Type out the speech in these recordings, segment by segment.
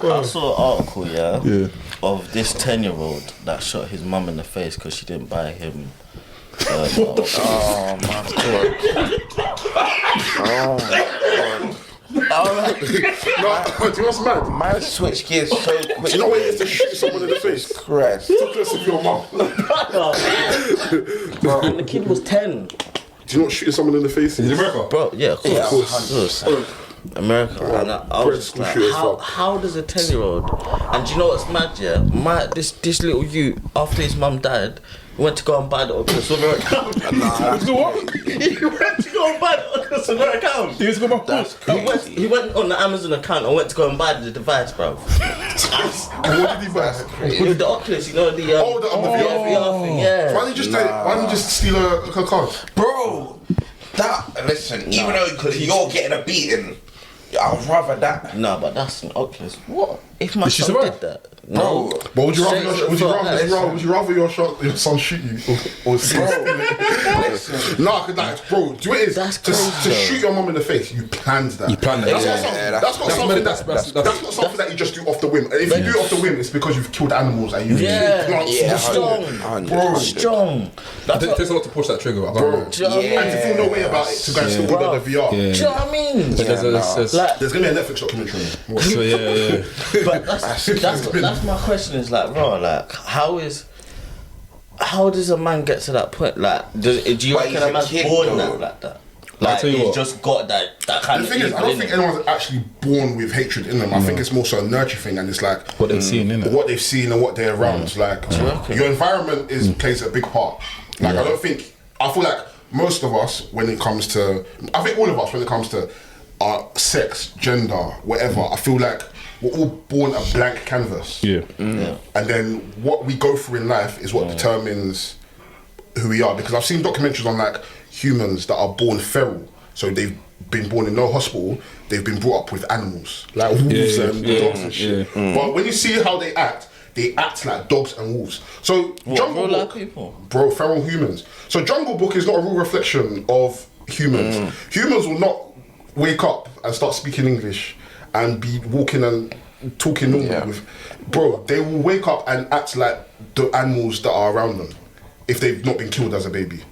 I saw an article, of this 10-year-old that shot his mum in the face because she didn't buy him. Oh my god. No, do you know what's mad? Man switch gears so quick. Do you know when you used to shoot someone in the face? Christ. Too close to your mum. And the kid was 10. Do you know what shooting someone in the face is? In America? Bro, yeah, of course. America, and I was just like, how does a 10-year-old? And do you know what's mad? Yeah, this little youth, after his mum died, went to go and buy the Oculus on her account. He went to go and buy the Oculus on her account. He went on the Amazon account and went to go and buy the device, bro. And what did he buy? With the Oculus, you know, the VR thing, yeah. Why didn't you just steal her card? Bro, listen, even though because you're getting a beating, I'd rather that. No, but that's an Oculus. What? If my son did that? No. But would you rather your son shoot you or steal it? No, because like, bro, do you know what it is? That's to shoot your mum in the face, you planned that. That's not something that you just do off the whim. And if you do it off the whim, it's because you've killed animals and you plant strong. Bro, strong. It takes a lot to push that trigger. Bro, and to feel no way about it, to go and still order the VR. Do you know what I mean? There's gonna be a Netflix documentary. So yeah. But that's my question is like, bro, like how does a man get to that point? Like, do you reckon a man's born like that? Like he's just got that kind of. The thing is, I don't think anyone's actually born with hatred in them. I think it's more so a nurture thing, and it's like what they've seen, innit? What they've seen and what they're around. Like your environment plays a big part. Like I feel like most of us, when it comes to, I think all of us, when it comes to sex, gender, whatever, I feel like we're all born a blank canvas. And then what we go through in life is what determines who we are. Because I've seen documentaries on like humans that are born feral. So they've been born in no hospital, they've been brought up with animals, like wolves and dogs and shit. But when you see how they act like dogs and wolves. So Jungle Book, bro, feral humans. So Jungle Book is not a real reflection of humans. Humans will not wake up and start speaking English and be walking and talking normal with, bro, they will wake up and act like the animals that are around them if they've not been killed as a baby.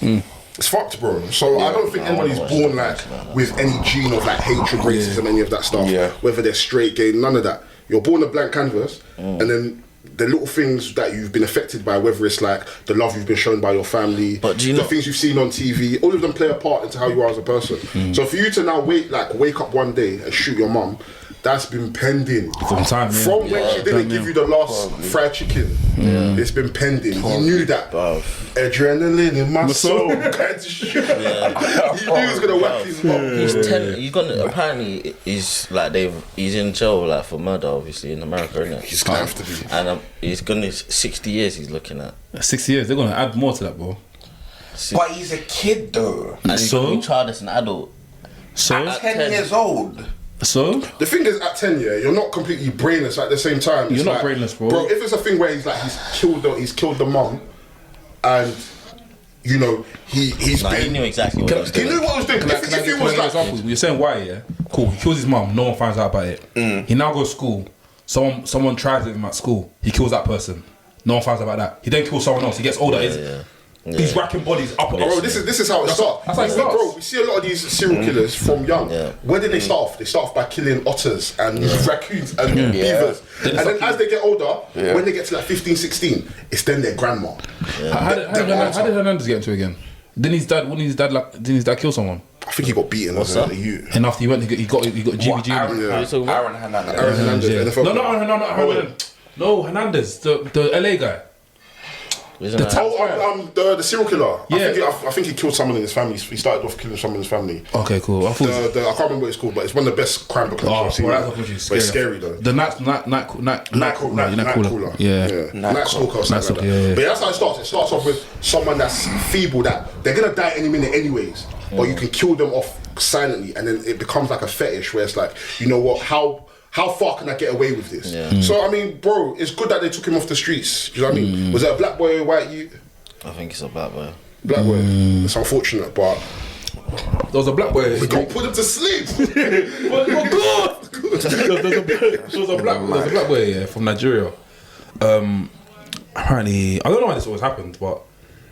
It's fucked, bro. So I don't think anybody's born like with any gene of like hatred, racism, any of that stuff. Whether they're straight, gay, none of that. You're born a blank canvas, and then the little things that you've been affected by, whether it's like the love you've been shown by your family, the things you've seen on TV, all of them play a part into how you are as a person. So for you to now wake up one day and shoot your mum, that's been pending from time. From when she didn't give you the last fried chicken. It's been pending. He knew that. Adrenaline in my soul. He knew he was gonna whack his mum. He's gonna apparently he's in jail like for murder, obviously in America, isn't it? He's gonna have to be. And he's gonna 60 years. He's looking at 60 years. They're gonna add more to that, bro. But he's a kid though. And he's gonna be tried as an adult. So at 10 years old. So the thing is, at 10, you're not completely brainless. At the same time, you're not brainless, bro. Bro, if it's a thing where he's killed the mum, and you know he knew exactly what he was doing. He knew what he was doing. If he was like, examples, you're saying why? Yeah, cool. He kills his mum. No one finds out about it. He now goes to school. Someone tries him at school. He kills that person. No one finds out about that. He then kills someone else. He gets older. He's racking bodies up. Bro, this is how it starts. That's how it starts. Bro, we see a lot of these serial killers from young. Where did they start off? They start off by killing otters and raccoons and beavers. And then as they get older, when they get to like 15, 16, it's then their grandma. How did Hernandez get into it again? Didn't his dad kill someone? I think he got beaten as a youth. And after he went, he got GBG. Aaron Hernandez. No, Hernandez, the LA guy. The serial killer. Yeah. I think he killed someone in his family. He started off killing someone in his family. Okay, cool. I can't remember what it's called, but it's one of the best crime documentaries I've seen. But it's scary though. The night cooler. Yeah. Night Stalker or something like that. But that's how it starts. It starts off with someone that's feeble, that they're gonna die any minute anyways. But you can kill them off silently, and then it becomes like a fetish where it's like, you know what, how far can I get away with this? So I mean, bro, it's good that they took him off the streets. Do you know what I mean? Was it a black boy or white youth? I think it's a black boy. Black boy. It's unfortunate, but there was a black boy. We got put him to sleep. Oh God! There's a black boy from Nigeria. Apparently, I don't know why this always happens, but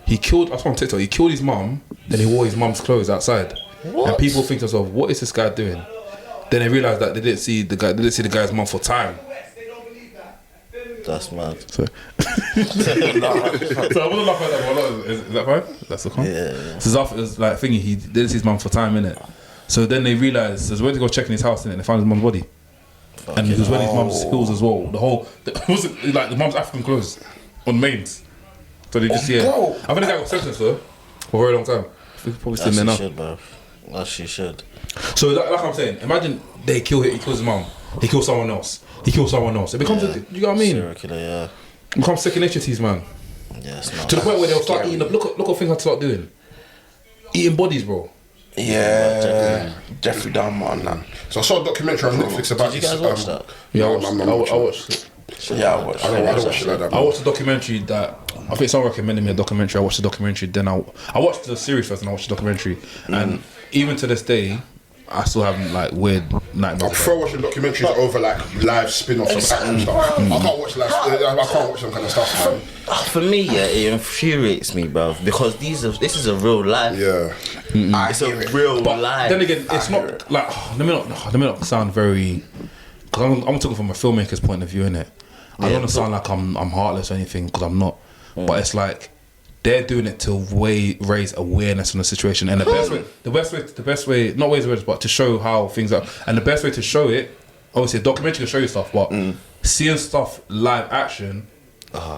he killed. I saw on TikTok. He killed his mum, then he wore his mum's clothes outside. What? And people think to themselves, "What is this guy doing?" Then they realised that they didn't see the guy's mum for time. That's mad. So I wasn't laughing at that one. Is that fine? That's the con? Yeah. So it was like thinking he didn't see his mum for time, innit? So then they realised, so they went to go check in his house, innit? And they found his mum's body. And he was wearing his mum's heels as well. It wasn't like the mum's African clothes on mains. So they just, I think the guy got sentenced though for a very long time. Probably still there now. Should, bro. As she should. So like I'm saying, imagine he kills his mum, he kills someone else, he kills someone else. It becomes, you know what I mean? Serial killer, yeah. It becomes second nature to these man. Yeah, it's not. To the point where they'll start eating. Look what things I start doing. Eating bodies, bro. Yeah, Jeffrey Dahmer on that. So I saw a documentary on Netflix about Did you guys watch that? Yeah, I I watched it. Yeah, I watched. don't watch it like that. I watched a documentary that I think someone recommended me a documentary. I watched the documentary, then I watched the series first, and I watched the documentary. And even to this day, I still have like weird nightmares. I prefer watching documentaries over like live spin-offs of action stuff. I can't watch them kind of stuff, man. For me, yeah, it infuriates me, bro, because this is a real life. Yeah. It's a real But life. then again, it's not like let me not sound very, because I'm talking from a filmmaker's point of view, innit? I don't want to sound like I'm heartless or anything, because I'm not. But it's like they're doing it to raise awareness on the situation, and the best way, not raise awareness, but to show how things are. And the best way to show it, obviously, a documentary can show you stuff, but seeing stuff live action,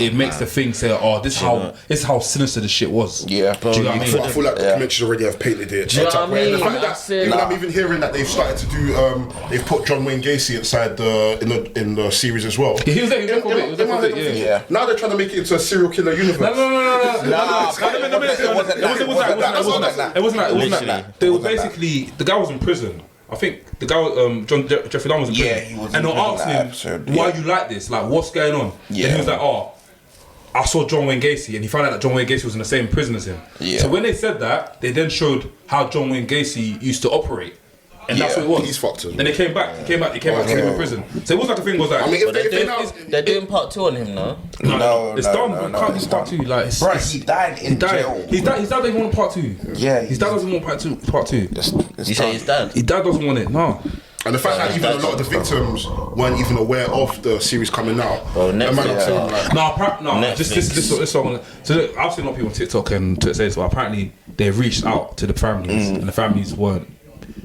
it makes the thing say, "Oh, this is how sinister this shit was." Yeah, do you know what I mean? I feel like documentaries already have painted it. Do you know what I mean? The fact That's that it. even I'm even hearing that they've started to do, they've put John Wayne Gacy inside in the series as well. Yeah, he was there for a bit. Yeah. Now they're trying to make it into a serial killer universe. No. It wasn't like that. They were basically, the guy was in prison. I think the guy, Jeffrey Dahmer was in prison. Yeah, he was in and they prison asked him, that episode, why you like this? Like, what's going on? Yeah. And he was like, oh, I saw John Wayne Gacy, and he found out that John Wayne Gacy was in the same prison as him. Yeah. So when they said that, they then showed how John Wayne Gacy used to operate. And that's what it was. He's fucked as well. Then they came back to him in prison. So it was like a thing was like, I mean, They're doing part 2 on him now. No, it's done. Can't do part 2. Like, Bro, he died in jail. His dad doesn't even want part 2. Yeah, his dad doesn't want part 2. You say his dad? His dad doesn't want it. No. And the fact that even a lot of the victims weren't even aware of the series coming out. Well, Netflix, This song. So look, I've seen a lot of people on TikTok and Twitter say this, but apparently they reached out to the families, and the families weren't.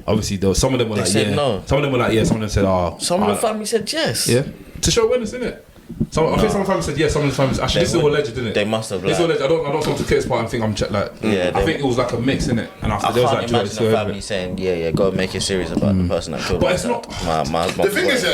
Obviously, there was, some of them were like, said yeah. no. Some of them were like, yeah. Some of them said, oh. Some of the family said yes. Yeah. To show awareness, innit? I think some of the families said yes. Some of the families actually, this is all alleged, isn't it? They must have. This is all alleged. I don't want to kiss part and think I'm like. Yeah, I think it was like a mix, innit? And after there was like imagine a family saying, yeah, go and make a series about the person that killed. But it's not. My The thing is,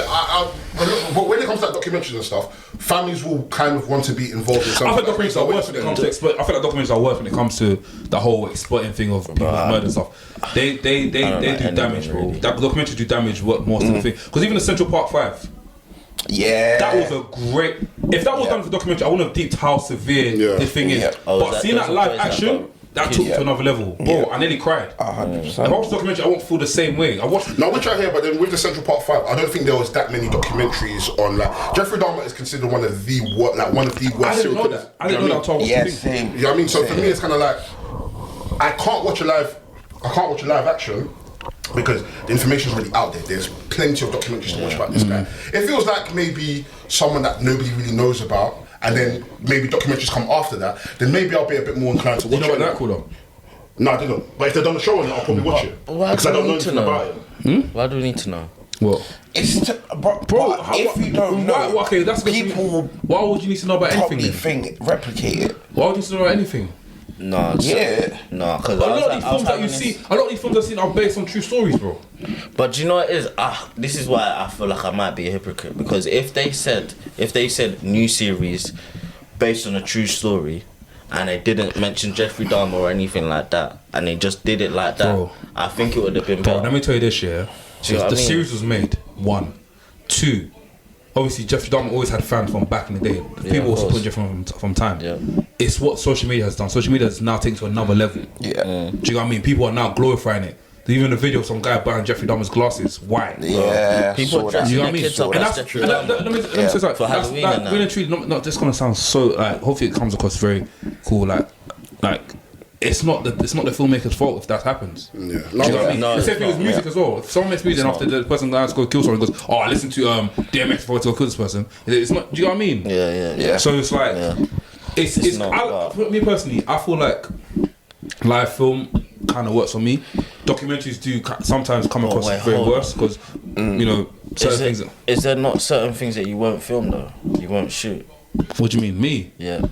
but when it comes to like documentaries and stuff, families will kind of want to be involved in something. I think documentaries are worse when it comes to I feel like documentaries are worse when it comes to the whole exploiting thing of people's murder and stuff. They do damage, bro. Really. That documentaries do damage more than the thing. Because even the Central Park 5. Yeah, That was a great. If that was done for documentary, I wouldn't have deeped how severe the thing is. Yeah. But seeing that live action, that took to another level, bro. I nearly cried. 100%. If I watch the documentary, I won't feel the same way. No, which I hear, but then with the Central Park 5, I don't think there was that many documentaries on like Jeffrey Dahmer is considered one of the worst I didn't know that. I didn't know that until I watched the thing. Same. You know what I mean? So for me, it's kind of like I can't watch a live action because the information's already out there. There's plenty of documentaries to watch about this guy. It feels like maybe someone that nobody really knows about, and then maybe documentaries come after that. Then maybe I'll be a bit more inclined to watch You know it. what that called on? No, I didn't. But if they've done a show on it, I'll probably watch it Why because do I don't we know need to anything know? about it. Why do we need to know? What? It's bro. If you don't know, okay, that's people will why would you need to know about anything? probably replicate it. Why would you need to know about anything? No, no, because A lot of these films that you see, a lot of these films I've seen are based on true stories, bro. But do you know what it is? This is why I feel like I might be a hypocrite, because if they said new series based on a true story, and they didn't mention Jeffrey Dahmer or anything like that, and they just did it like that, Bro. I think it would have been better. Let me tell you this, yeah. Do you know what The I mean? series was made. 1, 2. Obviously, Jeffrey Dahmer always had fans from back in the day. People also put Jeffrey from time. Yeah. It's what social media has done. Social media has now taken to another level. Yeah. Do you know what I mean? People are now glorifying it. Even the video of some guy buying Jeffrey Dahmer's glasses. Why? Yeah, people saw that. dressing You know their what I mean? kids up And as that's, Jeffrey and Dahmer. let me say something. For Halloween and that. Really and truly, not this gonna sound so like. Hopefully, it comes across very cool. Like it's not the filmmaker's fault if that happens. Yeah. Do you know what I mean? No, The same it's thing with not, music as well. If someone makes music and after the person goes to go kill someone, goes, "Oh, I listened to DMX before I to go kill this person." It's not. Do you know what I mean? Yeah. So it's like it's not, for me personally, I feel like live film kind of works for me. Documentaries do sometimes come across as very worse because you know certain things. Is there not certain things that you won't film though? You won't shoot. What do you mean, me? Yeah.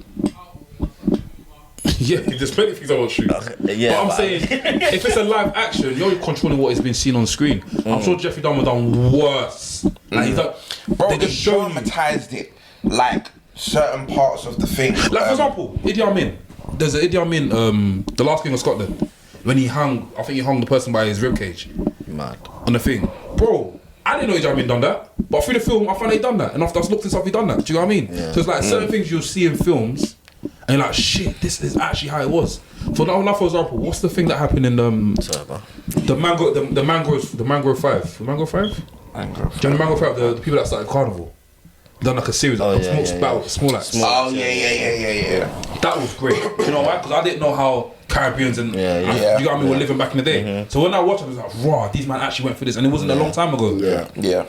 Yeah, there's plenty of things I won't shoot. Yeah, but I'm saying, if it's a live action, you're controlling what is being seen on screen. I'm sure Jeffrey Dahmer done worse. Like he's done, Bro, they they just show you. dramatized it, like certain parts of the thing. Like for example, Idi Amin. There's an Idi Amin, the last king of Scotland, when he hung, I think he hung the person by his ribcage Mad. on the thing. Bro, I didn't know Idi Amin done that, but through the film, I found he done that, and after I looked and stuff, he done that. Do you know what I mean? Yeah. So it's like certain things you'll see in films, and you're like, shit, this is actually how it was. For now, for example, what's the thing that happened in Sorry, bro. the Mangrove 5? The Mangrove 5? Do you know the Mangrove 5? The people that started Carnival. Done like a series, like small acts. Oh yeah. That was great. You know why? Because I didn't know how Caribbeans and you know what I mean were living back in the day. So when I watched it, I was like, raw, these man actually went through this, and it wasn't a long time ago. Yeah.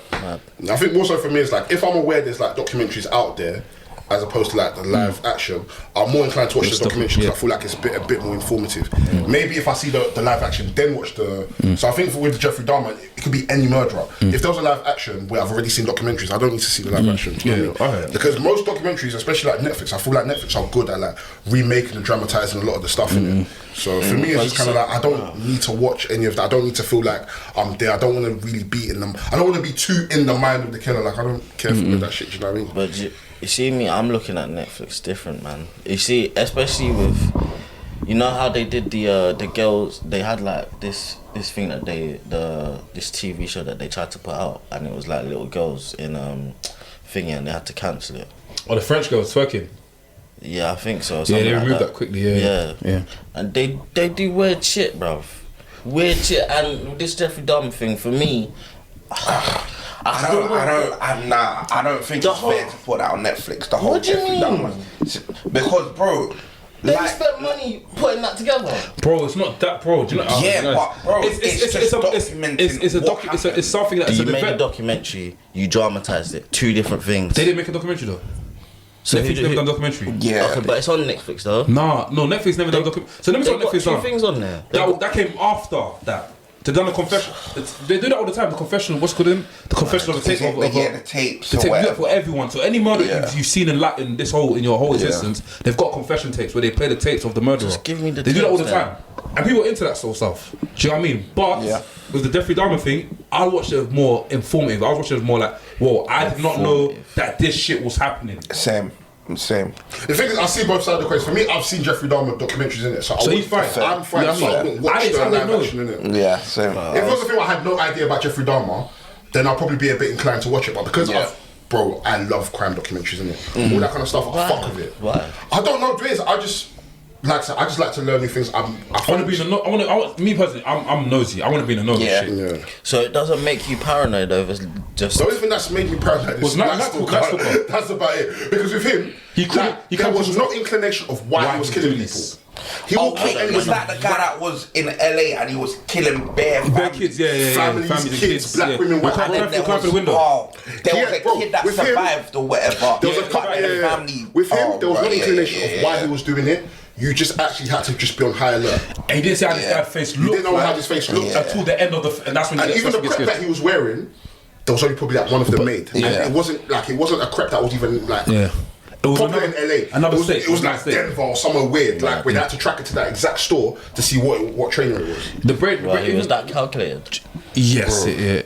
I think more so for me, it's like if I'm aware there's like documentaries out there, as opposed to like the live action, I'm more inclined to watch the documentary because I feel like it's a bit more informative. Maybe if I see the live action, then watch the. So I think with Jeffrey Dahmer, it could be any murderer. If there was a live action where I've already seen documentaries, I don't need to see the live action. You know what I mean? Because most documentaries, especially like Netflix, I feel like Netflix are good at like remaking and dramatizing a lot of the stuff in it. So for me, it's just kind of like I don't need to watch any of that. I don't need to feel like I'm there. I don't want to really be in them. I don't want to be too in the mind of the killer. Like I don't care for that shit. Do you know what I mean? But you see me, I'm looking at Netflix different, man. You see, especially with, you know how they did the girls, they had like this thing that this TV show that they tried to put out, and it was like little girls in thingy, and they had to cancel it. Oh, the French girls twerking. Yeah, I think so. Yeah, they like removed that quickly. Yeah. And they do weird shit, bruv. Weird shit, and this Jeffrey Dahmer thing for me. I don't think it's fair to put that on Netflix. The whole What do you Jeffrey mean? Dahmer. Because, bro, They spent money putting that together. Bro, it's not that, bro. Do you know? but bro, it's something that's You an made a event. documentary, you dramatized it. Two different things. They didn't make a documentary though. So Netflix never done documentary. Yeah. Okay, but it's on Netflix though. No, Netflix never done documentary. So let me They've tell got Netflix two things on there. That came after that. They done a confession. They do that all the time. The confession. What's called the confession of a tape. the tapes. The or tape whatever. for everyone. So any murder you've seen in Latin, in your whole existence, they've got confession tapes where they play the tapes of the murderer. Just give me the They do that all the tapes time, and people are into that sort of stuff. Do you know what I mean? But with the Jeffrey Dahmer thing, I watched it more informative. I was watching it more like, whoa, I did not know that this shit was happening. Same. The thing is, I see both sides of the question. For me, I've seen Jeffrey Dahmer documentaries in it, so he's fine. I'm fine. Yeah, So I wouldn't watch the live action in it. Yeah, same. If it was a thing I had no idea about Jeffrey Dahmer, then I'll probably be a bit inclined to watch it. But because bro, I love crime documentaries in it, all that kind of stuff. I fuck with it. Why? I don't know. I just like to learn new things. I want to be in a me personally. I'm nosy. I want to be in a nosy shit. Yeah. So it doesn't make you paranoid over just. The only thing that's made me paranoid is that's about it. Because with him, there was no inclination of why he was killing people. He will kill anybody. Was that the guy that was in LA and he was killing bare kids? Families, kids, black women, white and then there was a kid that survived or whatever. There was a family. With him, there was no inclination of why he was doing it. You just actually had to just be on high alert. And he didn't see how this guy's face looked. You didn't know how his face looked until the end of the. And that's when. And even the crep that he was wearing, there was only probably like one of them made. And it wasn't a crep that was even like. Yeah. It was popular in LA. It was like Denver or somewhere weird. Like we had to track it to that exact store to see what trainer it was. The bread was that calculated. Yes, he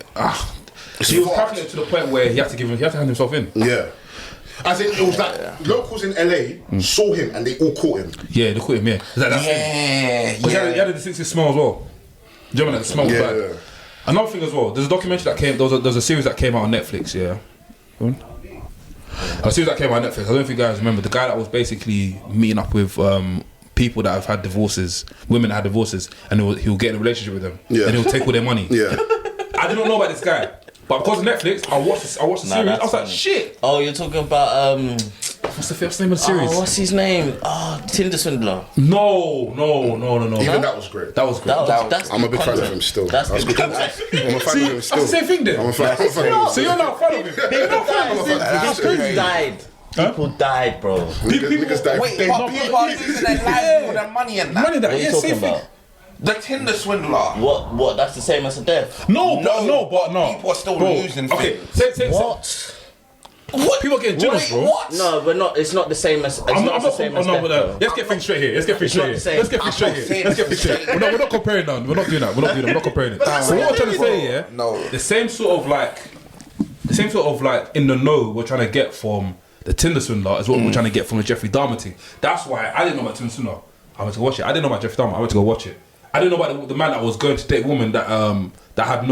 was calculated to the point where he had to hand himself in. Yeah. As in, it was like locals in LA saw him and they all caught him. Yeah, they caught him. Yeah, He had a distinctive smell as well. Do you remember that smell was bad? Yeah. Another thing as well. There's a documentary that came. There was a series that came out on Netflix. Yeah. A series that came out on Netflix. I don't know if you guys remember the guy that was basically meeting up with people that have had divorces, women that had divorces, and he'll get in a relationship with them, Yeah. and he'll take all their money. Yeah. I did not know about this guy, but because of Netflix, I watched the series. I was like, shit. Oh, you're talking about What's the first name of the series? Oh, what's his name? Oh, Tinder Swindler. No. Even that was great. That was great. That's I'm a big fan content. of him still. That's I'm a good fan content. of him still. That's the same thing then. I'm a fan of him. So you're not a fan of him? You're not a fan of him? People died. People died, bro. Niggas die. Wait, but people are losing their lives for their money and that. Money that, What are you yeah, talking same thing. about? The Tinder swindler. What? That's the same as a death. No. People are still losing Okay, things. say What? What? People get jealous, bro. What? No, we're not. It's not the same as. It's not the same as death, bro. Let's get things straight here. not the same. Let's get things straight here. We're not comparing now. We're not doing that. We're not comparing it. So what I'm trying to say, yeah, No. the same sort of like in the know we're trying to get from the Tinder swindler is what we're trying to get from the Jeffrey Dahmer thing. That's why I didn't know about Tinder swindler. I went to go watch it. I didn't know about Jeffrey Dahmer. I went to go watch it. I didn't know about the man that was going to date women that had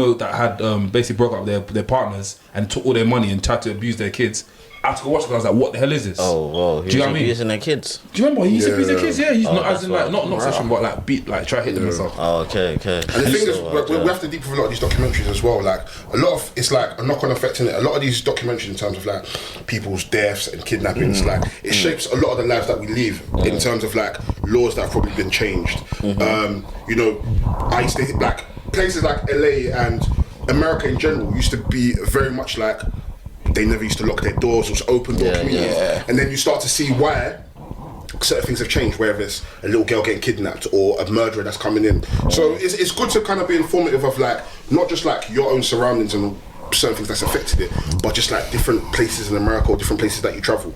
basically broke up with their partners and took all their money and tried to abuse their kids. I had to go watch it because I was like, what the hell is this? Oh, well, Do you know what I mean? Using their kids. Do you remember he used to abuse their kids? Yeah, he's not as in like right. not session, but like beat, like try to hit them and stuff. Oh, okay. And the thing is, we have to deep with a lot of these documentaries as well. Like a lot of it's like a knock-on effect in it. A lot of these documentaries in terms of like people's deaths and kidnappings, like it shapes a lot of the lives that we live in terms of like laws that have probably been changed. You know, I used to hit like places like LA and America in general used to be very much like they never used to lock their doors. It was open door communities, and then you start to see why certain things have changed, whether it's a little girl getting kidnapped or a murderer that's coming in. So it's good to kind of be informative of like not just like your own surroundings and certain things that's affected it, but just like different places in America or different places that you travel.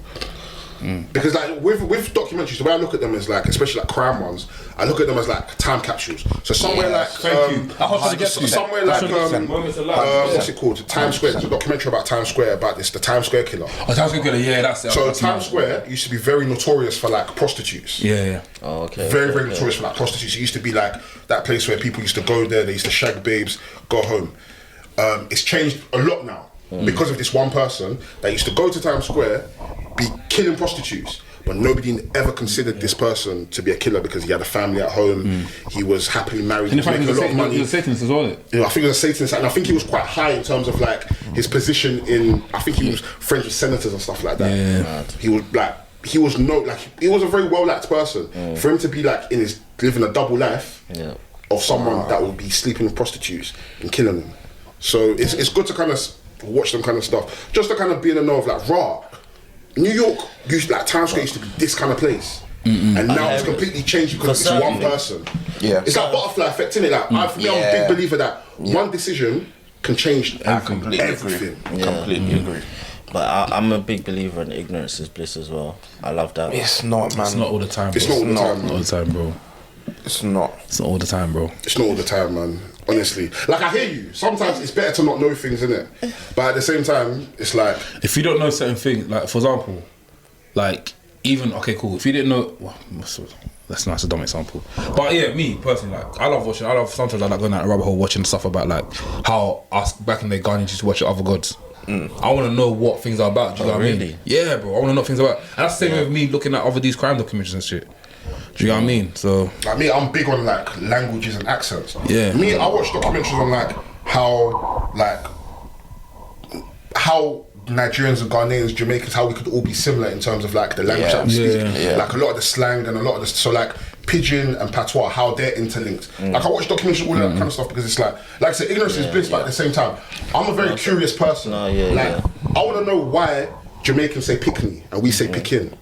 Because like with documentaries, the way I look at them is like, especially like crime ones, I look at them as like time capsules. So somewhere like somewhere like what's it called? Times Square. There's a documentary about Times Square about the Times Square killer. Oh, Times Square killer, yeah, that's it. So Times Square used to be very notorious for like prostitutes. Yeah. Oh, okay. Very notorious for like prostitutes. It used to be like that place where people used to go there. They used to shag babes, go home. It's changed a lot now because of this one person that used to go to Times Square, be killing prostitutes, but nobody ever considered this person to be a killer because he had a family at home. He was happily married, he was making a lot of money. He was a Satanist as well. You know, I think he was a Satanist, and I think he was quite high in terms of like his position in. I think he was friends with senators and stuff like that. Yeah. He was like he was a very well liked person. For him to be like living a double life of someone that would be sleeping with prostitutes and killing them. So it's good to kind of watch them kind of stuff, just to kind of be in the know of like New York used like Times Square used to be this kind of place, and now it's completely changed because it's one person. Yeah, it's like butterfly effect, isn't it? Like I'm a big believer that one decision can change everything. Completely agree. But I'm a big believer in ignorance is bliss as well. I love that. It's not, man. It's not all the time. It's not all the time. Not all the time, bro. It's not. It's not all the time, bro. It's not all the time, man. Honestly, like I hear you. Sometimes it's better to not know things, innit? But at the same time, it's like if you don't know certain things, like for example, like even okay, cool. If you didn't know, well, that's not a dumb example. But yeah, me personally, like I love watching. Sometimes I like going down a rabbit hole watching stuff about like how us back in the Ghanaians used to worship other gods. I want to know what things are about. Do you know what I mean? Yeah, bro. I want to know what things are about. And that's the same with me looking at other these crime documentaries and shit. Do you know what I mean? So like me, I'm big on like languages and accents. Yeah. Me, I watch documentaries on like how Nigerians and Ghanaians, Jamaicans, how we could all be similar in terms of like the language that we speak. Like a lot of the slang and a lot of the like pidgin and patois, how they're interlinked. Like I watch documentaries on all that kind of stuff because it's like I said, ignorance is bliss, but at the same time, I'm a very curious person. I want to know why Jamaicans say pickney and we say pickin.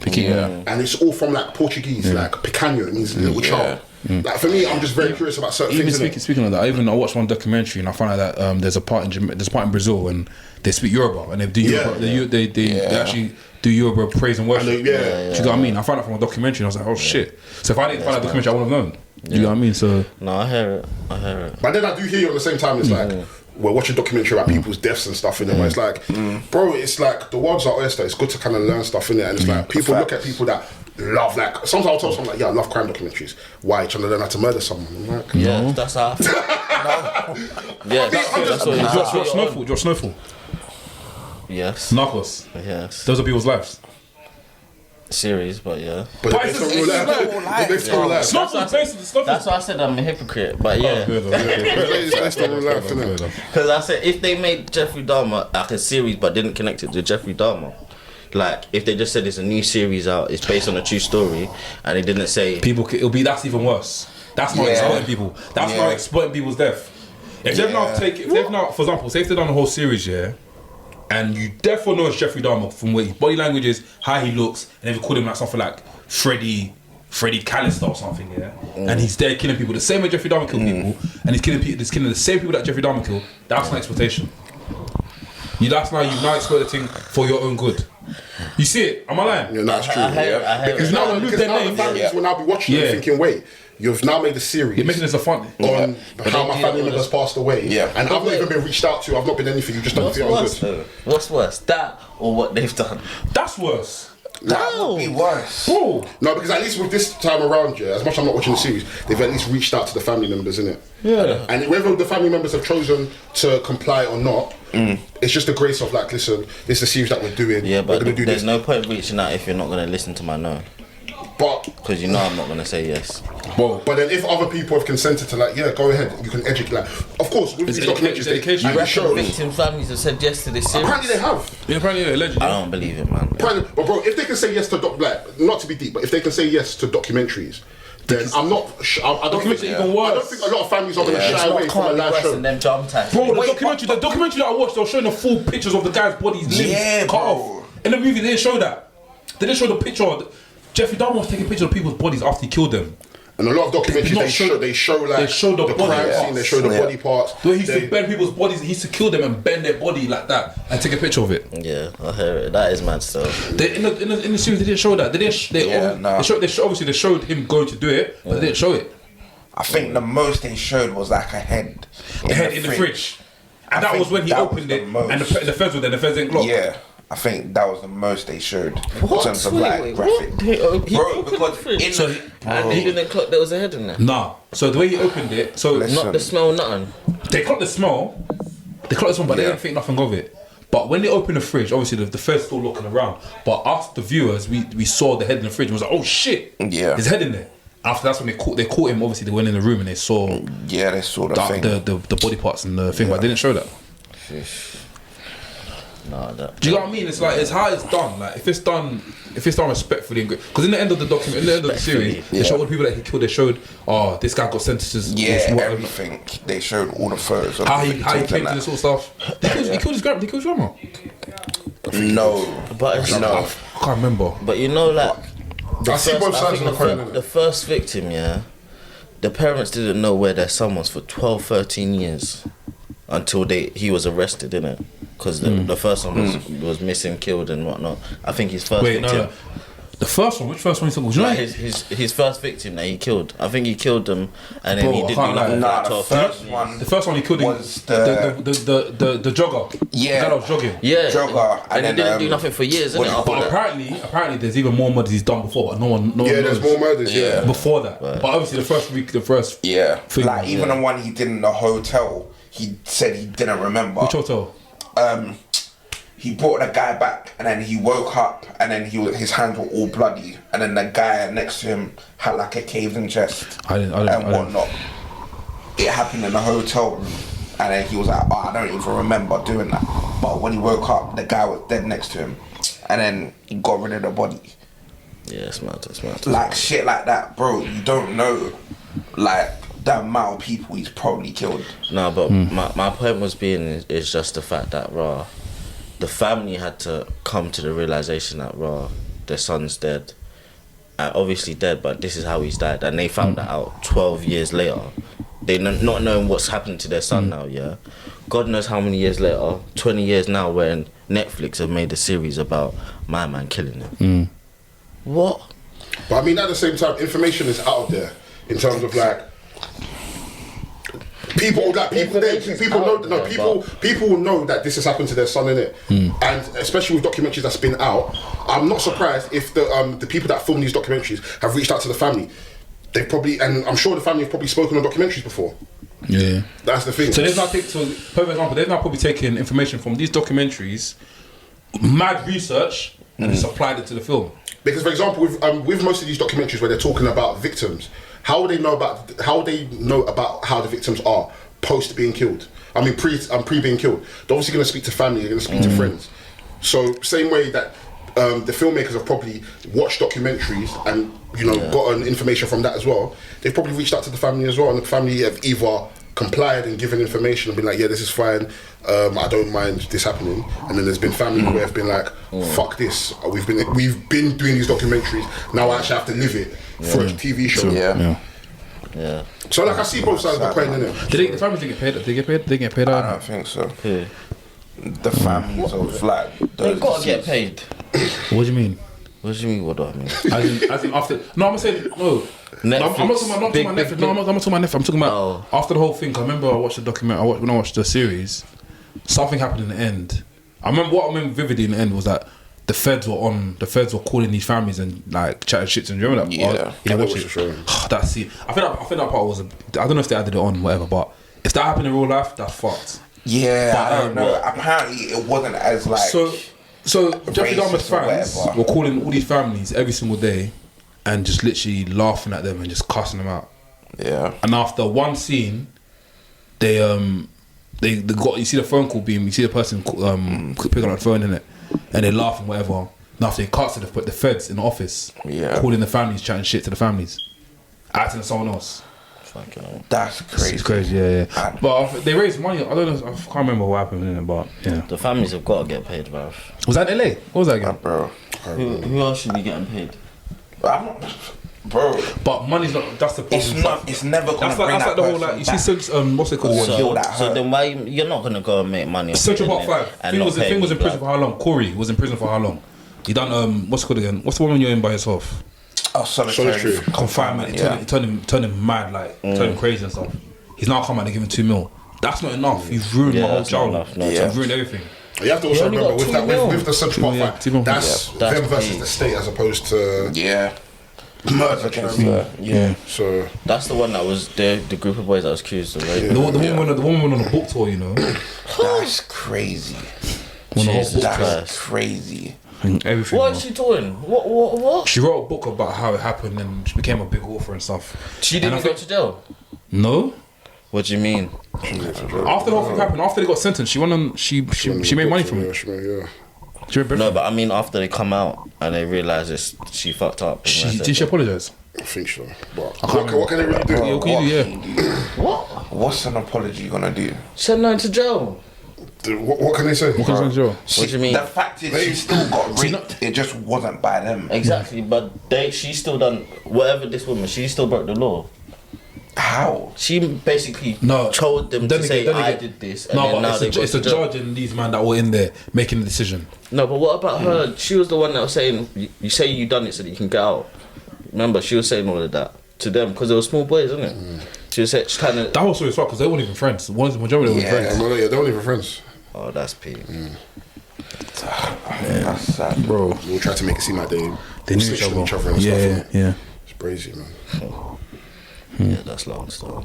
And it's all from like Portuguese, like picanho, it means little child. Like for me, I'm just very curious about certain things. Speaking of that, I watched one documentary and I found out that there's a part in Brazil and they speak Yoruba and they do Yoruba, they actually do Yoruba praise and worship. Do you know what I mean? I found out from a documentary and I was like, oh shit. So if I didn't find out documentary, I wouldn't have known. Do you know what I mean? So no, I hear it. But then I do hear you at the same time. It's like we're watching a documentary about people's deaths and stuff in it. Where it's like, bro, it's like the world's our oyster. It's good to kind of learn stuff in it, and it's like people look at people that love like. Sometimes I'll tell someone like, yeah, I love crime documentaries. Why? You're trying to learn how to murder someone? I'm like, that's how. Yeah, that's what. Do you watch Snowfall? Yes. Narcos. Yes. Those are people's lives. series, but yeah. But it's a real life. It's real life. Snuff was based on Snuff. That's why I said I'm a hypocrite, but yeah. It's real life, isn't it? Because I said if they made Jeffrey Dahmer like a series but didn't connect it to Jeffrey Dahmer, like if they just said it's a new series out, it's based on a true story, and they didn't say that's even worse. That's not exploiting people. That's not exploiting people's death. If they've now, for example, say if they've done the whole series, and you therefore know it's Jeffrey Dahmer from where his body language is, how he looks, and if you call him like something like Freddy Callister or something, and he's there killing people the same way Jeffrey Dahmer killed people, and he's killing the same people that Jeffrey Dahmer killed, that's not exploitation. You've now exploiting for your own good. You see it? Am I lying? Yeah, that's true. Because now the families will now be watching it thinking, wait, you've now made a series. You're making this a fun on how my family members passed away. Yeah. And I've not even been reached out to. I've not been anything. You've just done it for your own good. What's worse, that or what they've done? That's worse. That would be worse. Bro. No, because at least with this time around, as much as I'm not watching the series, they've at least reached out to the family members, innit? Yeah. And whether the family members have chosen to comply or not, it's just the grace of like, listen, this is the series that we're doing. Yeah, but we're gonna do there's this. no point reaching out if you're not going to listen to my no. But because you know I'm not going to say yes. But then if other people have consented to like, go ahead, you can educate. Like, of course, with these documentaries, education. and the shows, victim families have said yes to this series. Apparently they have. Yeah, apparently allegedly. I don't believe it, man. But bro, if they can say yes to not to be deep, but if they can say yes to documentaries, then I'm not. I don't think even worse. I don't think a lot of families are going to shy away from a live show. Them dramatise. Bro, the documentary that I watched, they were showing the full pictures of the guy's body's limbs cut off. In the movie, they didn't show that. They didn't show the picture. Jeffrey Dahmer was taking pictures of people's bodies after he killed them. And a lot of documentaries they show the crime scene, they show the body parts. The way he used to bend people's bodies, he used to kill them and bend their body like that and take a picture of it. Yeah, I hear it. That is mad stuff. In the series, they didn't show that. Obviously, they showed him going to do it, but they didn't show it. I think the most they showed was like a head. In the fridge. And that was when he opened it, and the feds were there, the feds didn't clock. Yeah. I think that was the most they showed in terms of like graphic. Bro, because he didn't clock there was a head in there. Nah. So the way he opened it, not the smell, nothing. They clocked the smell, but they didn't think nothing of it. But when they opened the fridge, obviously the feds still looking around. But us, the viewers, we saw the head in the fridge. It was like, oh shit, there's a head in there. After that's when they caught him. Obviously, they went in the room and they saw. Yeah, they saw the thing. The body parts and the thing, but they didn't show that. No, do you know what I mean? It's like it's how it's done. Like if it's done respectfully, because in the end of the document, in the end of the series, they showed all the people that he killed. They showed, this guy got sentences. Everything. They showed all the photos. Of how he came to this sort of stuff. He killed his grandma. No, but I can't remember. But you know, like the first victim, the parents didn't know where their son was for 12, 13 years until he was arrested, innit? Because the first one was missing, killed and whatnot. I think his first victim. No. The first one? Which first one you talking about? His first victim that he killed. I think he killed them and then he didn't do nothing. The first one he killed was the jogger. Yeah. The guy that was jogging. Yeah. Jogger. And he didn't do nothing for years, innit? But apparently there's even more murders he's done before, but no one knows. There's more murders, before that. Right. But obviously the first thing. Like even the one he did in the hotel, he said he didn't remember. Which hotel? He brought the guy back and then he woke up and then his hands were all bloody and then the guy next to him had like a caved-in chest and whatnot. It happened in the hotel room and then he was like, I don't even remember doing that. But when he woke up, the guy was dead next to him and then he got rid of the body. Yeah, it's mad. Like shit like that, bro. You don't know, like the amount of people he's probably killed. No, but my point was is just the fact that the family had to come to the realization that their son's dead, and obviously dead, but this is how he's died, and they found that out 12 years later. They not knowing what's happened to their son now. Yeah, God knows how many years later, 20 years now, when Netflix have made a series about my man killing him. What? But I mean, at the same time, information is out there in terms of like. People know that this has happened to their son, innit? And especially with documentaries that's been out, I'm not surprised if the people that film these documentaries have reached out to the family. They've probably, and I'm sure the family have probably spoken on documentaries before. Yeah, that's the thing. So they've now for example, they've now probably taken information from these documentaries, mad research, and supplied it to the film. Because, for example, with most of these documentaries where they're talking about victims, how would they know about how the victims are post being killed? I mean, pre being killed. They're obviously going to speak to family. They're going to speak to friends. So same way that the filmmakers have probably watched documentaries and gotten information from that as well. They've probably reached out to the family as well, and the family have either complied and given information and been like, yeah, this is fine, I don't mind this happening. And then there's been family who have been like, fuck this, we've been doing these documentaries, now I actually have to live it for a TV show. Yeah. So like I see both sides of the coin, innit? The families didn't get paid. They get paid. I don't think so. Yeah. The families of like they gotta get paid. What do you mean? What do you mean? What do I mean? As in after? No, I'm saying no. Netflix, I'm not talking about Netflix. No, I'm not talking about Netflix. I'm talking about after the whole thing. I remember I watched the documentary. When I watched the series, something happened in the end. I remember vividly in the end was that the feds were calling these families and like chatting shit. And you remember that? Yeah, watch it. Sure. That scene. I think that part was. I don't know if they added it on, whatever. But if that happened in real life, that's fucked. Yeah, but I don't know. Apparently, it wasn't as like. So Jeffrey Dahmer's fans were calling all these families every single day, and just literally laughing at them and just cussing them out. Yeah. And after one scene, they got, you see the phone call beam, you see the person picking up the phone, innit, and they laugh and whatever. And after they cut to the feds in the office, calling the families, chatting shit to the families, acting as someone else. That's crazy. It's crazy, yeah. But they raised money. I don't know. I can't remember what happened in it, but yeah. The families have got to get paid, bruv. Was that in LA? What was that again, bro? Who else should be getting paid? I'm not, bro. But money's not. That's the problem. It's never gonna bring that's that like the whole person you back. see, what's it called? So then why you're not gonna go and make money? Central Park 5. Thing was in prison for how long? Corey was in prison for how long? He done what's it called again? What's the one when you're in by yourself? Oh, solitary confinement. Turn him mad, like turn him crazy and stuff. He's now come out and giving 2 mil. That's not enough. You've ruined my whole childhood. You've ruined everything. You have to also remember with the Central Park 5, that's them versus the state as opposed to murder. So that's the one that was the group of boys that was accused of rape. The woman on the book tour, you know. That's crazy. That's crazy. Everything. What is she doing? What? She wrote a book about how it happened and she became a big author and stuff. She didn't go to jail? No. What do you mean? After the whole thing happened, after they got sentenced, she went on. She made money from it. No, but I mean after they come out and they realise she fucked up. Did she apologise? I think so. But what can they really do? What's an apology gonna do? Send her to jail. What can they say? What can they say? What do you mean? The fact is, she still got raped. It just wasn't by them. Exactly, but she still done whatever this woman. She still broke the law. How? She basically told them to say I did this. And then now it's the judge and these men that were in there making the decision. No, but what about her? She was the one that was saying, "You say you done it so that you can get out." Remember, she was saying all of that to them because they were small boys, isn't it? She was kind of. That was so as well because they weren't even friends. The majority were friends. Yeah, they weren't even friends. Oh, that's peak. That's sad, bro. We'll try to make it seem like they knew each other and stuff. Yeah. It's crazy, man. Yeah, that's long still.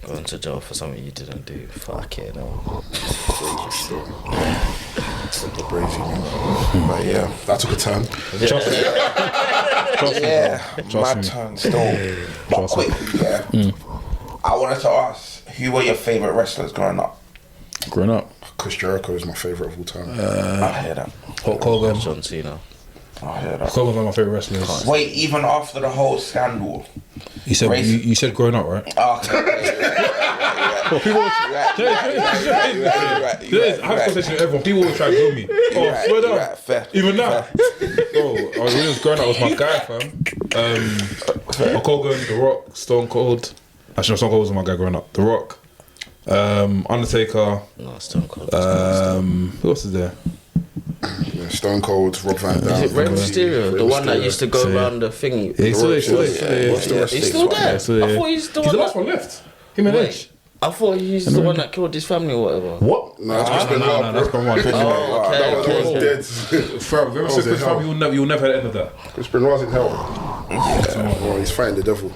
Going to jail for something you didn't do. Fuck it, no. Crazy, man. But yeah, that took a turn. My turn still. But quickly, I wanted to ask, who were your favourite wrestlers growing up? Chris Jericho is my favourite of all time. I hear that. Hulk Hogan. John Cena. I hear that. Hogan's one of my favourite wrestlers. Wait, even after the whole scandal? You said growing up, right? People I have a conversation with everyone. People always try to grill me. Swear down. Even now. When I was growing up, I was my guy, fam. Hulk Hogan, The Rock, Stone Cold. Actually, no, Stone Cold wasn't my guy growing up. The Rock, Undertaker. No, Stone Cold. Who else is there? Stone Cold, Rob Van Dam. Is it Rey Mysterio? The one that used to go around the thingy? He's still there? I thought he's the one. He's the last one left. Him and Edge. I thought he's the one that killed his family or whatever. What? No, that's been that's been one. That was dead. Forever. Chris Family, you'll never have the end of that. Chris Benoit's in hell. Well, he's fighting the devil.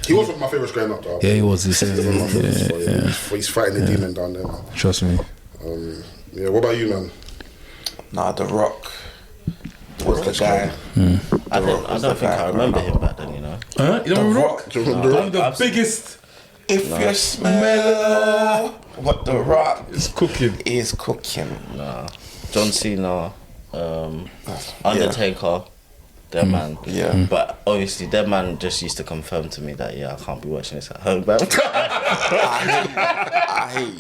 He was one of my favourites growing up, though. Yeah, he was. He's fighting the demon down there, man. Trust me. What about you, man? Nah, The Rock was the guy. I don't think I remember him back then, you know. You don't remember Rock? One of the biggest. If you smell what The Rock is cooking. Nah. John Cena, Undertaker, their man. Yeah. But obviously, their man just used to confirm to me that, I can't be watching this at home, man. I hate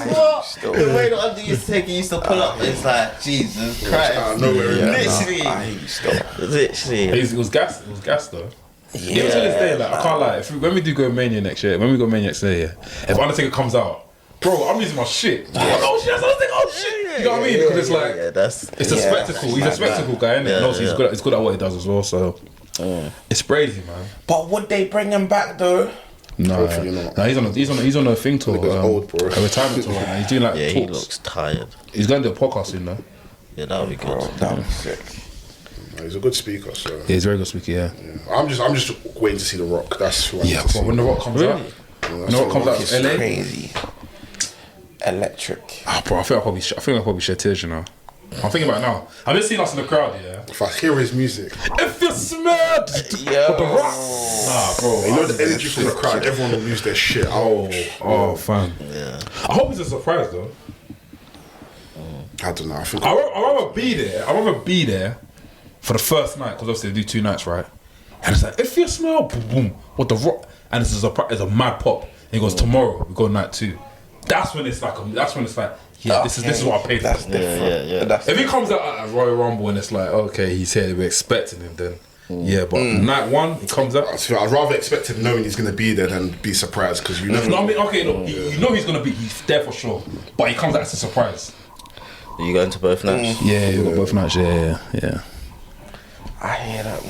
you still. The way the Undertaker used to pull up, it's like, Jesus Christ. Literally. I hate you still. Literally. It was gas. It was gas though. Even to this day, like I can't lie. When we do go Mania next year, next year, if Undertaker comes out, bro, I'm using my shit. Oh shit, that's Undertaker. Oh shit. You know what I mean? Because it's like it's a spectacle. He's a spectacle guy, isn't it? And also he's good at what he does as well. So it's crazy, man. But would they bring him back though? No, he's on a thing tour. Old, bro. A retirement tour. And he's doing like talks. He looks tired. He's going to do a podcast soon, though. Yeah, that would be good. That would be sick. He's a good speaker, so yeah, he's a very good speaker. Yeah. I'm just waiting to see The Rock. That's who I need to see. When The Rock comes out, when The Rock comes out, it's LA, crazy, electric. Bro, I think I'll probably shed tears, you know. I'm thinking about it now. I've just seen us in the crowd, yeah. If I hear his music, if you smell The Rock, nah, bro. You know the energy from the crowd. Everyone will lose their shit. Oh, fam. Yeah. I hope it's a surprise though. I don't know. I think I'd rather be there. I'd rather be there for the first night, because obviously they do 2 nights, right? And it's like, if you smell, boom, boom, what The Rock, and it's a surprise, it's a mad pop. And he goes, tomorrow we go night 2. That's when it's like, this is what I paid for. That's different. Yeah. If he comes out at a Royal Rumble and it's like, okay, he's here, we're expecting him, then but night 1 he comes out. I'd rather expect him knowing he's gonna be there than be surprised, because you never. No, I mean, okay, look, you know he's gonna be, he's there for sure, but he comes out as a surprise. Are you going to both nights? Yeah, you got both nights. Yeah. I hear that.